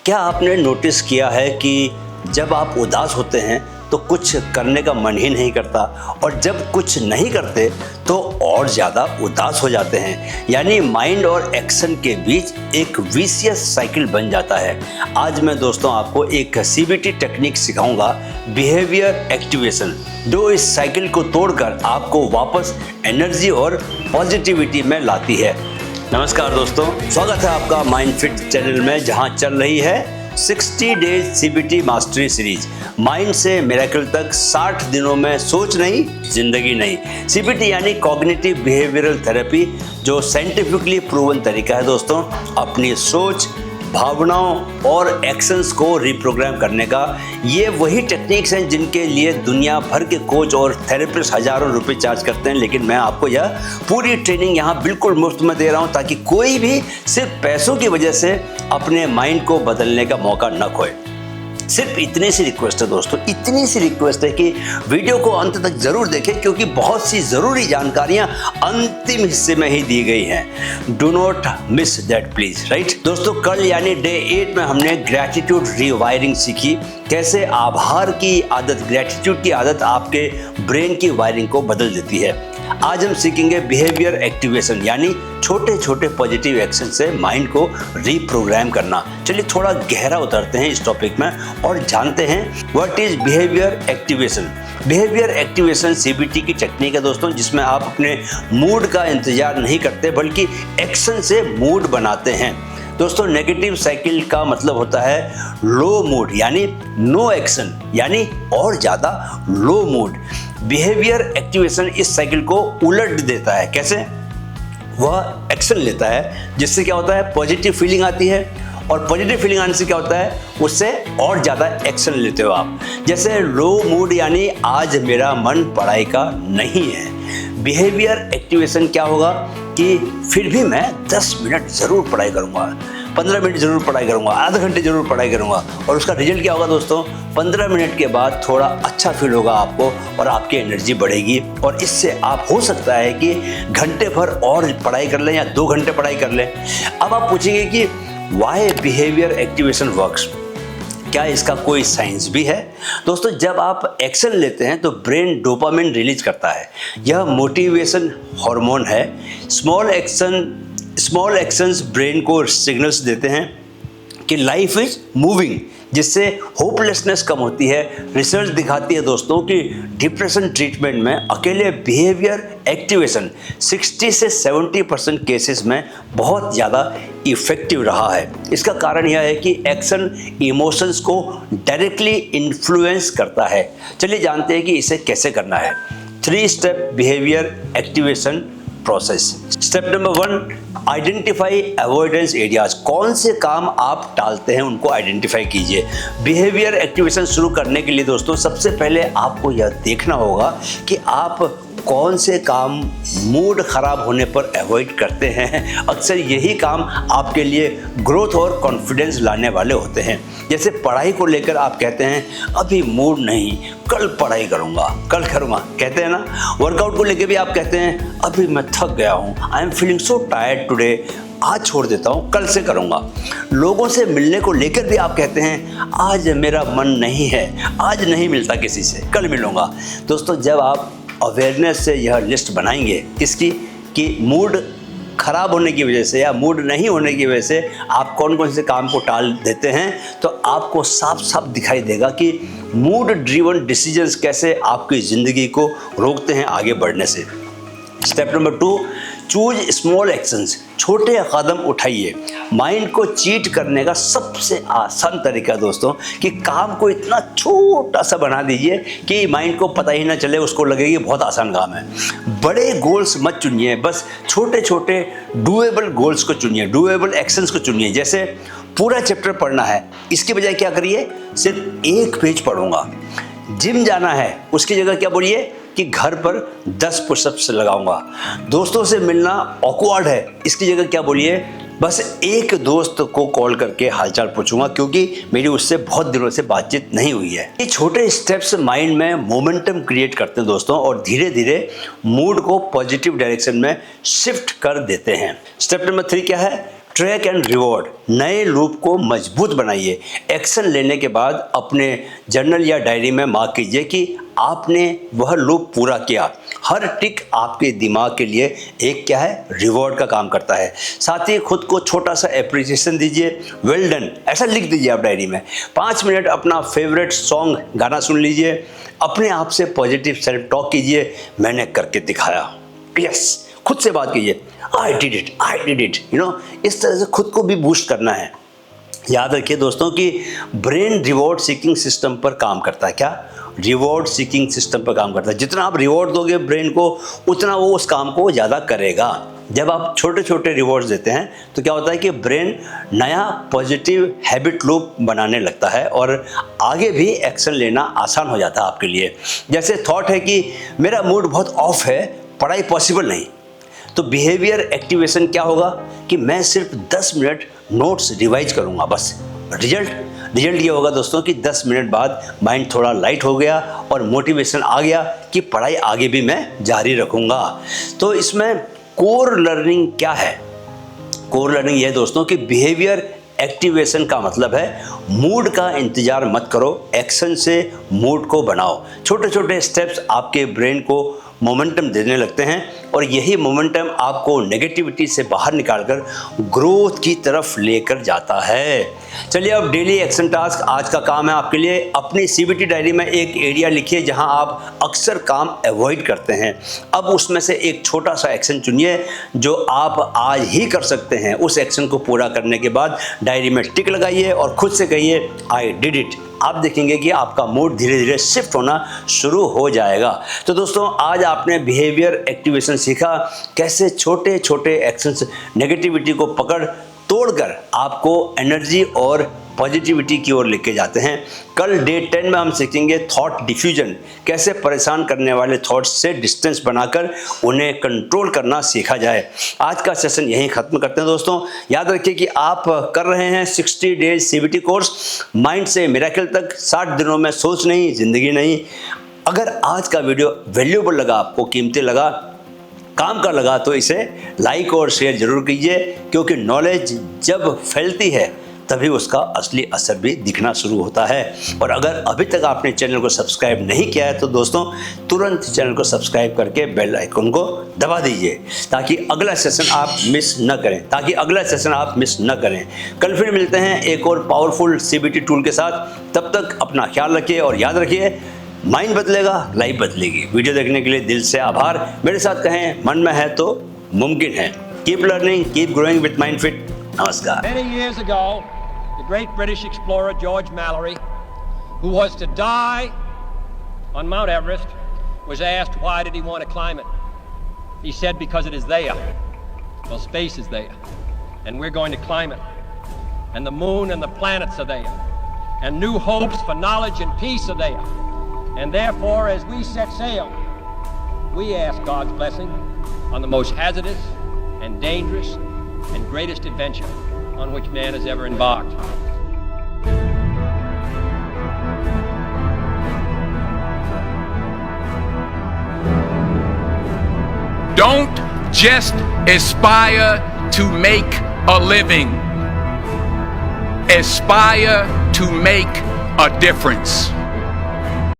क्या आपने नोटिस किया है कि जब आप उदास होते हैं तो कुछ करने का मन ही नहीं करता, और जब कुछ नहीं करते तो और ज़्यादा उदास हो जाते हैं। यानी माइंड और एक्शन के बीच एक विशियस साइकिल बन जाता है। आज मैं दोस्तों आपको एक CBT टेक्निक सिखाऊंगा, बिहेवियर एक्टिवेशन, जो इस साइकिल को तोड़कर आपको वापस एनर्जी और पॉजिटिविटी में लाती है। नमस्कार दोस्तों, स्वागत है आपका माइंड फिट चैनल में, जहां चल रही है 60 days CBT mastery series. Mind से मिरेकल तक 60 दिनों में सोच नहीं, जिंदगी नहीं। CBT यानी कॉग्निटिव बिहेवियरल थेरेपी, जो साइंटिफिकली प्रूवन तरीका है दोस्तों अपनी सोच, भावनाओं और एक्शंस को रिप्रोग्राम करने का। ये वही टेक्निक्स हैं जिनके लिए दुनिया भर के कोच और थेरेपिस्ट हज़ारों रुपए चार्ज करते हैं, लेकिन मैं आपको यह पूरी ट्रेनिंग यहाँ बिल्कुल मुफ्त में दे रहा हूँ, ताकि कोई भी सिर्फ पैसों की वजह से अपने माइंड को बदलने का मौका न खोए। सिर्फ इतनी सी रिक्वेस्ट है दोस्तों, इतनी सी रिक्वेस्ट है कि वीडियो को अंत तक जरूर देखें, क्योंकि बहुत सी ज़रूरी जानकारियां अंतिम हिस्से में ही दी गई हैं। Do not miss that please, right दोस्तों। कल यानी डे 8 में हमने ग्रैटिट्यूड रीवायरिंग सीखी, कैसे आभार की आदत, ग्रैटिट्यूड की आदत आपके ब्रेन की वायरिंग को बदल देती है। आज हम सीखेंगे बिहेवियर एक्टिवेशन, यानी छोटे छोटे पॉजिटिव एक्शन से माइंड को रीप्रोग्राम करना। चलिए थोड़ा गहरा उतरते हैं इस टॉपिक में और जानते हैं what is behaviour activation. Behaviour activation CBT की टेक्निक है दोस्तों, जिसमें आप अपने मूड का इंतजार नहीं करते, बल्कि एक्शन से मूड बनाते हैं। दोस्तों, नेगेटिव साइकिल का मतलब होता है लो मूड, यानी नो एक्शन, यानी और ज़्यादा लो मूड। बिहेवियर एक्टिवेशन इस साइकिल को उलट देता है। कैसे? वह एक्शन लेता है, जिससे क्या होता है, पॉजिटिव फीलिंग आती है, और पॉजिटिव फीलिंग आने से क्या होता है, उससे और ज़्यादा एक्शन लेते हो आप। जैसे लो मूड, यानी आज मेरा मन पढ़ाई का नहीं है। बिहेवियर एक्टिवेशन क्या होगा कि फिर भी मैं 10 मिनट ज़रूर पढ़ाई करूँगा, 15 मिनट ज़रूर पढ़ाई करूँगा, आधा घंटे ज़रूर पढ़ाई करूँगा। और उसका रिजल्ट क्या होगा दोस्तों, 15 मिनट के बाद थोड़ा अच्छा फील होगा आपको, और आपकी एनर्जी बढ़ेगी, और इससे आप हो सकता है कि घंटे भर और पढ़ाई कर लें या 2 घंटे पढ़ाई कर लें। अब आप पूछेंगे कि वाई बिहेवियर एक्टिवेशन वर्क्स, क्या इसका कोई साइंस भी है? दोस्तों, जब आप एक्शन लेते हैं तो ब्रेन डोपामिन रिलीज करता है। यह मोटिवेशन हार्मोन है। स्मॉल एक्शंस ब्रेन को सिग्नल्स देते हैं कि लाइफ इज मूविंग, जिससे होपलेसनेस कम होती है। रिसर्च दिखाती है दोस्तों कि डिप्रेशन ट्रीटमेंट में अकेले बिहेवियर एक्टिवेशन 60 से 70% केसेस में बहुत ज़्यादा इफ़ेक्टिव रहा है। इसका कारण यह है कि एक्शन इमोशंस को डायरेक्टली इन्फ्लुएंस करता है। चलिए जानते हैं कि इसे कैसे करना है। 3 step behaviour activation process. Step number 1, identify avoidance areas. कौन से काम आप टालते हैं उनको आइडेंटिफाई कीजिए। बिहेवियर एक्टिवेशन शुरू करने के लिए दोस्तों सबसे पहले आपको यह देखना होगा कि आप कौन से काम मूड खराब होने पर अवॉइड करते हैं। अक्सर यही काम आपके लिए ग्रोथ और कॉन्फिडेंस लाने वाले होते हैं। जैसे पढ़ाई को लेकर आप कहते हैं अभी मूड नहीं, कल पढ़ाई करूँगा, कल करूँगा, कहते हैं ना। वर्कआउट को लेकर भी आप कहते हैं अभी मैं थक गया हूँ, I am feeling so tired today, आज छोड़ देता हूँ, कल से करूँगा। लोगों से मिलने को लेकर भी आप कहते हैं आज मेरा मन नहीं है, आज नहीं मिलता किसी से, कल मिलूँगा। दोस्तों, जब आप अवेयरनेस से यह लिस्ट बनाएंगे किसकी, कि मूड खराब होने की वजह से या मूड नहीं होने की वजह से आप कौन कौन से काम को टाल देते हैं, तो आपको साफ साफ दिखाई देगा कि मूड ड्रिवन डिसीजंस कैसे आपकी ज़िंदगी को रोकते हैं आगे बढ़ने से। Step number 2, choose small actions. छोटे कदम उठाइए। माइंड को चीट करने का सबसे आसान तरीका दोस्तों कि काम को इतना छोटा सा बना दीजिए कि माइंड को पता ही ना चले, उसको लगे कि बहुत आसान काम है। बड़े गोल्स मत चुनिए, बस छोटे छोटे डूएबल गोल्स को चुनिए, डूएबल एक्शंस को चुनिए। जैसे पूरा चैप्टर पढ़ना है, इसके बजाय क्या करिए, सिर्फ 1 पेज पढ़ूंगा। जिम जाना है, उसकी जगह क्या बोलिए कि घर पर 10 पुशअप्स लगाऊंगा। दोस्तों से मिलना ऑकवर्ड है, इसकी जगह क्या बोलिए, बस एक दोस्त को कॉल करके हालचाल पूछूंगा, क्योंकि मेरी उससे बहुत दिनों से बातचीत नहीं हुई है। ये छोटे स्टेप्स माइंड में मोमेंटम क्रिएट करते हैं दोस्तों, और धीरे धीरे मूड को पॉजिटिव डायरेक्शन में शिफ्ट कर देते हैं। स्टेप नंबर 3 क्या है, ट्रैक एंड रिवॉर्ड नए लूप को मजबूत बनाइए। एक्शन लेने के बाद अपने जर्नल या डायरी में मार्क कीजिए कि आपने वह लूप पूरा किया। हर टिक आपके दिमाग के लिए एक क्या है, रिवॉर्ड का काम करता है। साथ ही खुद को छोटा सा एप्रिसिएशन दीजिए, वेल डन ऐसा लिख दीजिए आप डायरी में। 5 मिनट अपना फेवरेट सॉन्ग गाना सुन लीजिए। अपने आप से पॉजिटिव सेल्फ टॉक कीजिए, मैंने करके दिखाया, यस। खुद से बात कीजिए, आई डिड इट, इस तरह से खुद को भी बूस्ट करना है। याद रखिए दोस्तों कि ब्रेन रिवॉर्ड सीकिंग सिस्टम पर काम करता है। क्या? रिवॉर्ड सीकिंग सिस्टम पर काम करता है। जितना आप रिवॉर्ड दोगे ब्रेन को, उतना वो उस काम को ज़्यादा करेगा। जब आप छोटे छोटे रिवॉर्ड्स देते हैं तो क्या होता है कि ब्रेन नया पॉजिटिव हैबिट लूप बनाने लगता है और आगे भी एक्शन लेना आसान हो जाता है आपके लिए। जैसे थॉट है कि मेरा मूड बहुत ऑफ है, पढ़ाई पॉसिबल नहीं, तो बिहेवियर एक्टिवेशन क्या होगा कि मैं सिर्फ 10 मिनट नोट्स रिवाइज करूंगा बस। रिजल्ट ये होगा दोस्तों कि 10 मिनट बाद माइंड थोड़ा लाइट हो गया और मोटिवेशन आ गया कि पढ़ाई आगे भी मैं जारी रखूंगा। तो इसमें कोर लर्निंग क्या है? कोर लर्निंग ये दोस्तों कि बिहेवियर एक्टिवेशन का मतलब है मूड का इंतजार मत करो, एक्शन से मूड को बनाओ। छोटे छोटे स्टेप्स आपके ब्रेन को मोमेंटम देने लगते हैं और यही मोमेंटम आपको नेगेटिविटी से बाहर निकालकर ग्रोथ की तरफ लेकर जाता है। चलिए अब डेली एक्शन टास्क आज का काम है आपके लिए। अपनी सीबीटी डायरी में एक एरिया लिखिए जहां आप अक्सर काम अवॉइड करते हैं। अब उसमें से एक छोटा सा एक्शन चुनिए जो आप आज ही कर सकते हैं। उस एक्शन को पूरा करने के बाद डायरी में टिक लगाइए और खुद से कहिए आई डिड इट। आप देखेंगे कि आपका मूड धीरे धीरे शिफ्ट होना शुरू हो जाएगा। तो दोस्तों आज आपने बिहेवियर एक्टिवेशन सीखा, कैसे छोटे छोटे एक्शंस नेगेटिविटी को पकड़ तोड़कर आपको एनर्जी और पॉजिटिविटी की ओर लेके जाते हैं। कल डे 10 में हम सीखेंगे थॉट डिफ्यूजन, कैसे परेशान करने वाले थॉट्स से डिस्टेंस बनाकर उन्हें कंट्रोल करना सीखा जाए। आज का सेशन यहीं खत्म करते हैं दोस्तों। याद रखिए कि आप कर रहे हैं 60 डेज सीबीटी कोर्स, माइंड से मिरेकल तक, 60 दिनों में सोच नहीं जिंदगी नहीं। अगर आज का वीडियो वैल्यूएबल लगा, आपको कीमती लगा, काम का लगा, तो इसे लाइक और शेयर जरूर कीजिए, क्योंकि नॉलेज जब फैलती है तभी उसका असली असर भी दिखना शुरू होता है। और अगर अभी तक आपने चैनल को सब्सक्राइब नहीं किया है तो दोस्तों तुरंत चैनल को सब्सक्राइब करके बेल आइकन को दबा दीजिए ताकि अगला सेशन आप मिस न करें। कल फिर मिलते हैं एक और पावरफुल सीबीटी टूल के साथ। तब तक अपना ख्याल रखिए और याद रखिए, माइंड बदलेगा, लाइफ बदलेगी। वीडियो देखने के लिए दिल से आभार। मेरे साथ कहें, मन में है तो मुमकिन है। Keep learning, keep growing with Mindfit. नमस्कार। Many years ago, the great British explorer George Mallory, who was to die on Mount Everest, was asked why did he want to climb it. He said because it is there. Well, space is there, and we're going to climb it. And the moon and the planets are there, and new hopes for knowledge and peace are there. And therefore, as we set sail, we ask God's blessing on the most hazardous and dangerous and greatest adventure on which man has ever embarked. Don't just aspire to make a living. Aspire to make a difference.